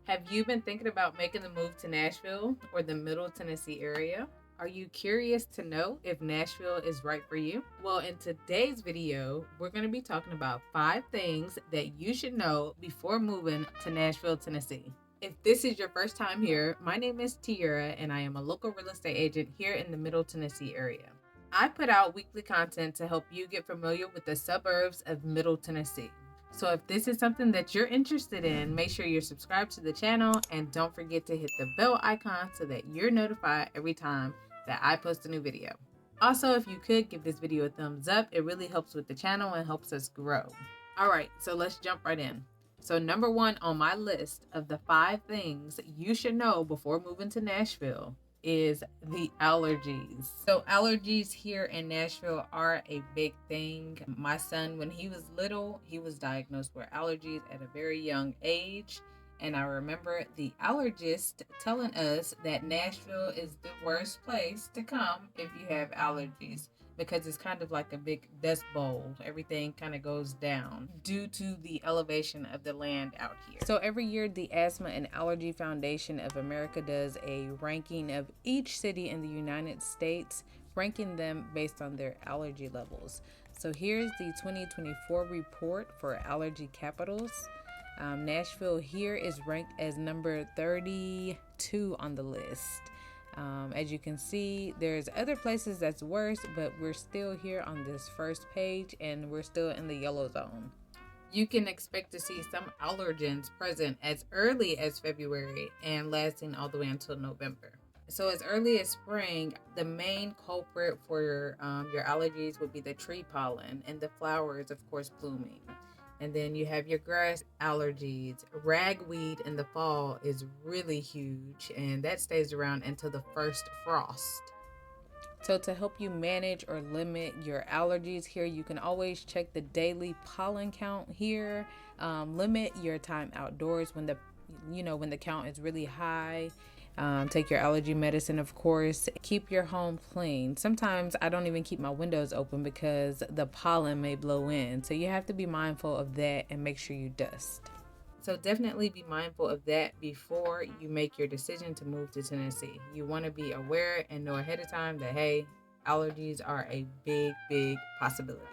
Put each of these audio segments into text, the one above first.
Have you been thinking about making the move to Nashville or the Middle Tennessee area? Are you curious to know if Nashville is right for you? Well, in today's video, we're going to be talking about 5 things that you should know before moving to Nashville, Tennessee. If this is your first time here, my name is Tierra and I am a local real estate agent here in the Middle Tennessee area. I put out weekly content to help you get familiar with the suburbs of Middle Tennessee. So if this is something that you're interested in, make sure you're subscribed to the channel and don't forget to hit the bell icon so that you're notified every time that I post a new video. Also, if you could give this video a thumbs up, it really helps with the channel and helps us grow. All right, so let's jump right in. So number 1 on my list of the 5 things you should know before moving to Nashville is the allergies. So allergies here in Nashville are a big thing. My son, when he was little, he was diagnosed with allergies at a very young age. And I remember the allergist telling us that Nashville is the worst place to come if you have allergies, because it's kind of like a big dust bowl. Everything kind of goes down due to the elevation of the land out here. So every year, the Asthma and Allergy Foundation of America does a ranking of each city in the United States, ranking them based on their allergy levels. So here's the 2024 report for allergy capitals. Nashville here is ranked as number 32 on the list. As you can see, there's other places that's worse, but we're still here on this first page and we're still in the yellow zone. You can expect to see some allergens present as early as February and lasting all the way until November. So as early as spring, the main culprit for your allergies would be the tree pollen and the flowers, of course, blooming. And then you have your grass allergies. Ragweed in the fall is really huge, and that stays around until the first frost. So to help you manage or limit your allergies here, you can always check the daily pollen count here. Limit your time outdoors when the count is really high. Take your allergy medicine, of course. Keep your home clean. Sometimes I don't even keep my windows open because the pollen may blow in. So you have to be mindful of that and make sure you dust. So definitely be mindful of that before you make your decision to move to Tennessee. You want to be aware and know ahead of time that, hey, allergies are a big, big possibility.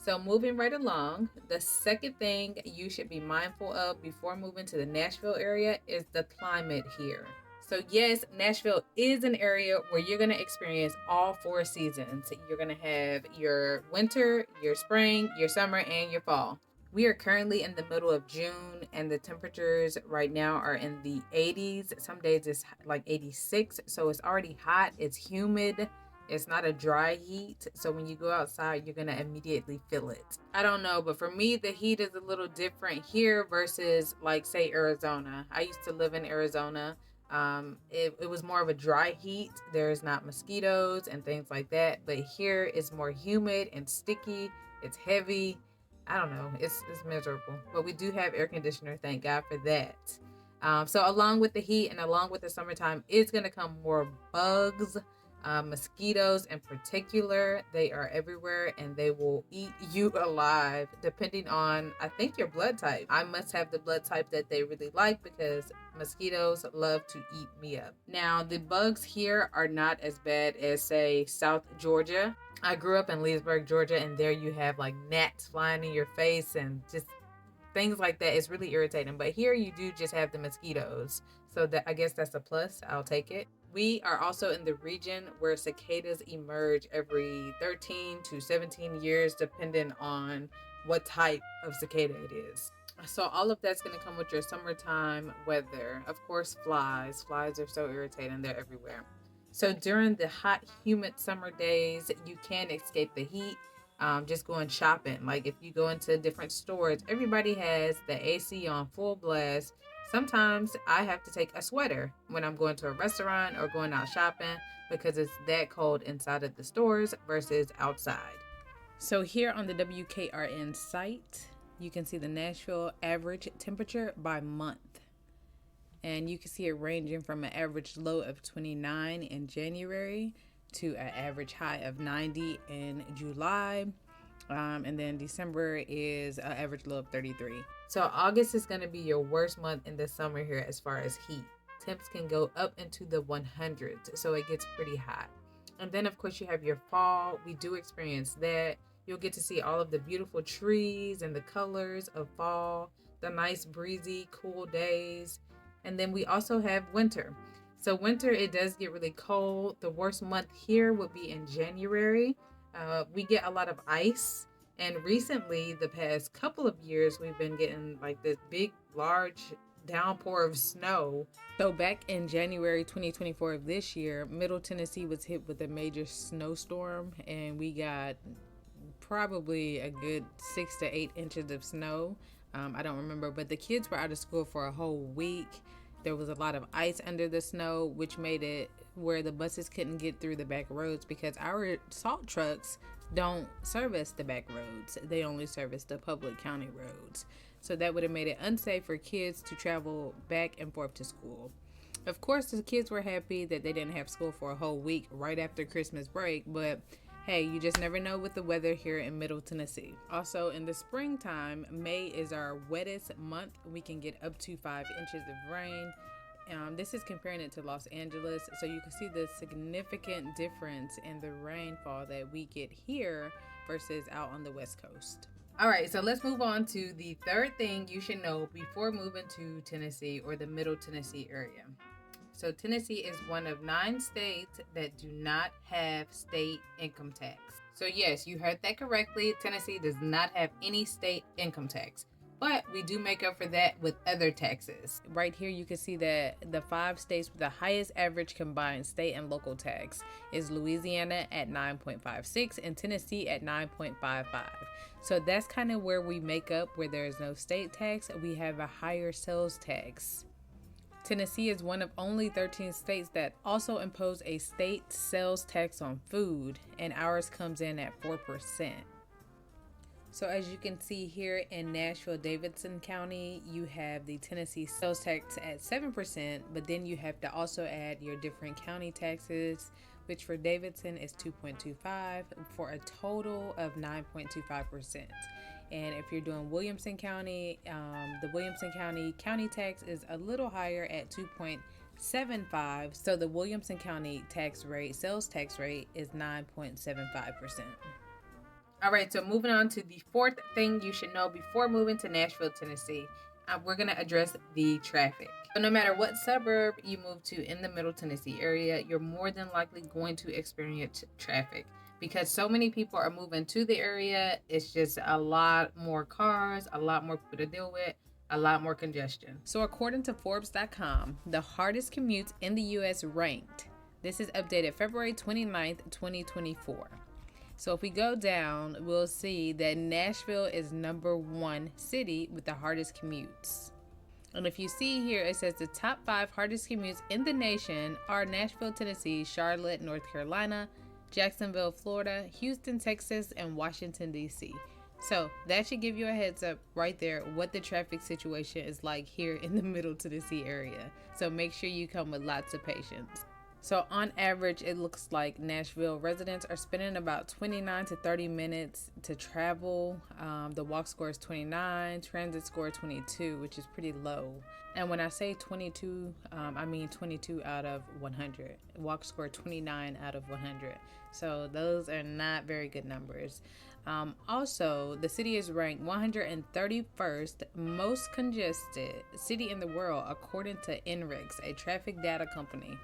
So moving right along, the second thing you should be mindful of before moving to the Nashville area is the climate here. So yes, Nashville is an area where you're going to experience all 4 seasons. You're going to have your winter, your spring, your summer, and your fall. We are currently in the middle of June and the temperatures right now are in the 80s. Some days it's like 86. So it's already hot. It's humid. It's not a dry heat, so when you go outside, you're going to immediately feel it. I don't know, but for me, the heat is a little different here versus, like, say, Arizona. I used to live in Arizona. It was more of a dry heat. There's not mosquitoes and things like that, but here it's more humid and sticky. It's heavy. I don't know. It's miserable, but we do have air conditioner. Thank God for that. So along with the heat and along with the summertime, it's going to come more bugs. Mosquitoes in particular, they are everywhere and they will eat you alive depending on, I think, your blood type. I must have the blood type that they really like because mosquitoes love to eat me up. Now, the bugs here are not as bad as, say, South Georgia. I grew up in Leesburg, Georgia, and there you have like gnats flying in your face and just things like that. It's really irritating. But here you do just have the mosquitoes. So that, I guess that's a plus. I'll take it. We are also in the region where cicadas emerge every 13 to 17 years, depending on what type of cicada it is. So all of that's going to come with your summertime weather. Of course, flies. Flies are so irritating. They're everywhere. So during the hot, humid summer days, you can escape the heat. Just going shopping. Like if you go into different stores, everybody has the AC on full blast. Sometimes I have to take a sweater when I'm going to a restaurant or going out shopping because it's that cold inside of the stores versus outside. So here on the WKRN site, you can see the Nashville average temperature by month. And you can see it ranging from an average low of 29 in January to an average high of 90 in July. And then December is an average low of 33. So August is going to be your worst month in the summer here as far as heat. Temps can go up into the 100s, so it gets pretty hot. And then, of course, you have your fall. We do experience that. You'll get to see all of the beautiful trees and the colors of fall, the nice breezy, cool days. And then we also have winter. So winter, it does get really cold. The worst month here would be in January. We get a lot of ice. And recently, the past couple of years, we've been getting like this big, large downpour of snow. So back in January 2024 of this year, Middle Tennessee was hit with a major snowstorm, and we got probably a good 6 to 8 inches of snow. I don't remember, but the kids were out of school for a whole week. There was a lot of ice under the snow, which made it where the buses couldn't get through the back roads because our salt trucks don't service the back roads. They only service the public county roads. So that would have made it unsafe for kids to travel back and forth to school. Of course, the kids were happy that they didn't have school for a whole week right after Christmas break, but hey, you just never know with the weather here in Middle Tennessee. Also, in the springtime, May is our wettest month. We can get up to 5 inches of rain. This is comparing it to Los Angeles, so you can see the significant difference in the rainfall that we get here versus out on the West Coast. All right, so let's move on to the third thing you should know before moving to Tennessee or the Middle Tennessee area. So Tennessee is one of 9 states that do not have state income tax. So yes, you heard that correctly. Tennessee does not have any state income tax. But we do make up for that with other taxes. Right here, you can see that the 5 states with the highest average combined state and local tax is Louisiana at 9.56 and Tennessee at 9.55. So that's kind of where we make up where there is no state tax. We have a higher sales tax. Tennessee is one of only 13 states that also impose a state sales tax on food, and ours comes in at 4%. So as you can see here in Nashville, Davidson County, you have the Tennessee sales tax at 7%, but then you have to also add your different county taxes, which for Davidson is 2.25 for a total of 9.25%. And if you're doing Williamson County, the Williamson County county tax is a little higher at 2.75. So the Williamson County tax rate, sales tax rate is 9.75%. All right, so moving on to the fourth thing you should know before moving to Nashville, Tennessee, we're going to address the traffic. So no matter what suburb you move to in the Middle Tennessee area, you're more than likely going to experience traffic because so many people are moving to the area. It's just a lot more cars, a lot more people to deal with, a lot more congestion. So according to Forbes.com, the hardest commutes in the U.S. ranked. This is updated February 29th, 2024. So if we go down, we'll see that Nashville is #1 city with the hardest commutes. And if you see here, it says the top 5 hardest commutes in the nation are Nashville, Tennessee, Charlotte, North Carolina, Jacksonville, Florida, Houston, Texas, and Washington, D.C. So that should give you a heads up right there what the traffic situation is like here in the Middle Tennessee area. So make sure you come with lots of patience. So on average, it looks like Nashville residents are spending about 29 to 30 minutes to travel. The walk score is 29, transit score 22, which is pretty low. And when I say 22, I mean 22 out of 100. Walk score 29 out of 100. So those are not very good numbers. Also, the city is ranked 131st most congested city in the world, according to NREX, a traffic data company.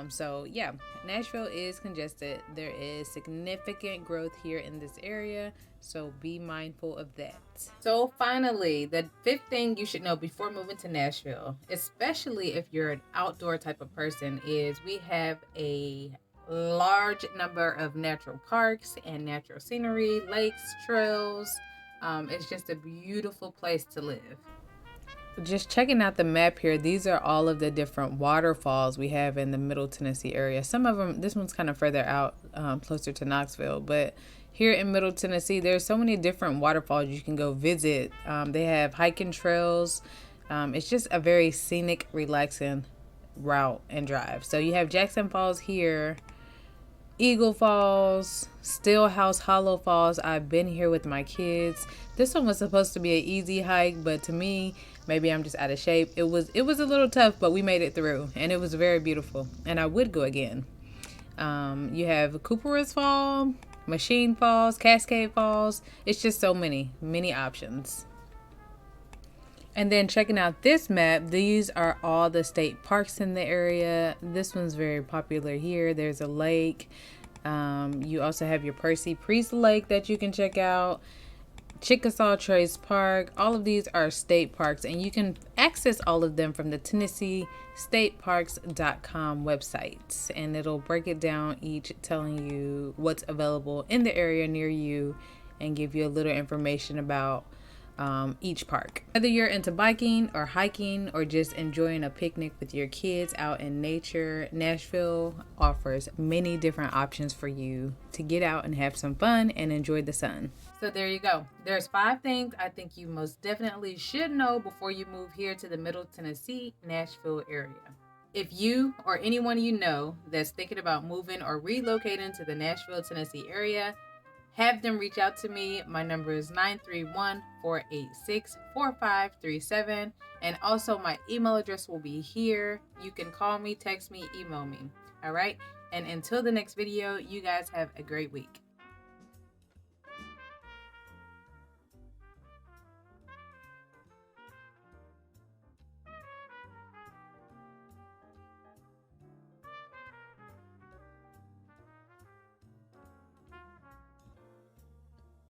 So yeah, Nashville is congested. There is significant growth here in this area, so be mindful of that. So finally, the 5th thing you should know before moving to Nashville, especially if you're an outdoor type of person, is we have a large number of natural parks and natural scenery, lakes, trails. It's just a beautiful place to live. Just checking out the map here, these are all of the different waterfalls we have in the Middle Tennessee area. Some of them, this one's kind of further out, closer to Knoxville, but here in Middle Tennessee, there's so many different waterfalls you can go visit. They have hiking trails. It's just a very scenic, relaxing route and drive. So you have Jackson Falls here. Eagle Falls, Stillhouse Hollow Falls. I've been here with my kids. This one was supposed to be an easy hike, but to me, maybe I'm just out of shape. It was a little tough, but we made it through, and it was very beautiful. And I would go again. You have Cooper's Fall, Machine Falls, Cascade Falls. It's just so many options. And then checking out this map, these are all the state parks in the area. This one's very popular here. There's a lake. You also have your Percy Priest Lake that you can check out. Chickasaw Trace Park. All of these are state parks, and you can access all of them from the TennesseeStateParks.com website. And it'll break it down each, telling you what's available in the area near you and give you a little information about each park. Whether you're into biking or hiking or just enjoying a picnic with your kids out in nature, Nashville offers many different options for you to get out and have some fun and enjoy the sun. So there you go. There's 5 things I think you most definitely should know before you move here to the Middle Tennessee, Nashville area. If you or anyone you know that's thinking about moving or relocating to the Nashville, Tennessee area, have them reach out to me. My number is 931-486-4537. And also my email address will be here. You can call me, text me, email me. All right. And until the next video, you guys have a great week.